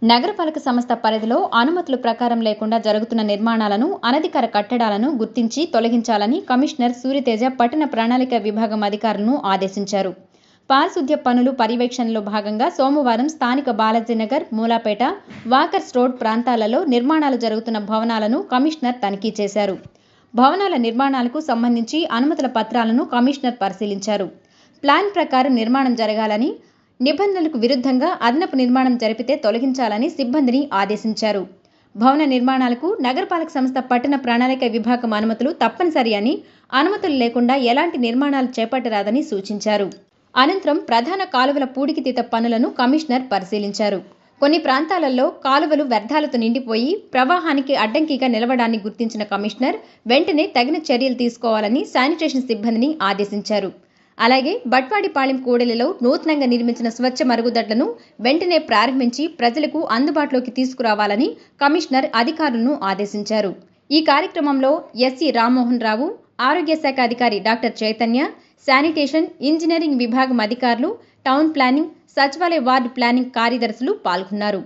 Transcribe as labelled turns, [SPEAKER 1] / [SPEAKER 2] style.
[SPEAKER 1] నగరపాలక సంస్థ పరిధిలో అనుమతుల ప్రకారం లేకుండా జరుగుతున్న నిర్మాణాలను, అనధికార కట్టడాలను గుర్తించి తొలగించాలని కమిషనర్ సూరితేజ పట్టణ ప్రణాళిక విభాగం అధికారులను ఆదేశించారు. పారిశుద్ధ్య పనులు పర్యవేక్షణలో భాగంగా సోమవారం స్థానిక బాలాజీనగర్, మూలాపేట, వాకర్స్ రోడ్ ప్రాంతాలలో నిర్మాణాలు జరుగుతున్న భవనాలను కమిషనర్ తనిఖీ చేశారు. భవనాల నిర్మాణాలకు సంబంధించి అనుమతుల పత్రాలను కమిషనర్ పరిశీలించారు. ప్లాన్ ప్రకారం నిర్మాణం జరగాలని, నిబంధనలకు విరుద్ధంగా అదనపు నిర్మాణం జరిపితే తొలగించాలని సిబ్బందిని ఆదేశించారు. భవన నిర్మాణాలకు నగరపాలక సంస్థ పట్టణ ప్రణాళిక విభాగం అనుమతులు తప్పనిసరి అని, అనుమతులు లేకుండా ఎలాంటి నిర్మాణాలు చేపట్టరాదని సూచించారు. అనంతరం ప్రధాన కాలువల పూడికితీత పనులను కమిషనర్ పరిశీలించారు. కొన్ని ప్రాంతాలలో కాలువలు వ్యర్థాలతో నిండిపోయి ప్రవాహానికి అడ్డంకిగా నిలవడాన్ని గుర్తించిన కమిషనర్ వెంటనే తగిన చర్యలు తీసుకోవాలని శానిటేషన్ సిబ్బందిని ఆదేశించారు. అలాగే బట్వాడిపాళెం కూడలిలో నూతనంగా నిర్మించిన స్వచ్ఛ మరుగుదొడ్లను వెంటనే ప్రారంభించి ప్రజలకు అందుబాటులోకి తీసుకురావాలని కమిషనర్ అధికారులను ఆదేశించారు. ఈ కార్యక్రమంలో ఎస్సీ రామ్మోహన్ రావు, ఆరోగ్య శాఖ అధికారి డాక్టర్ చైతన్య, శానిటేషన్, ఇంజనీరింగ్ విభాగం అధికారులు, టౌన్ ప్లానింగ్, సచివాలయ వార్డు ప్లానింగ్ కార్యదర్శులు పాల్గొన్నారు.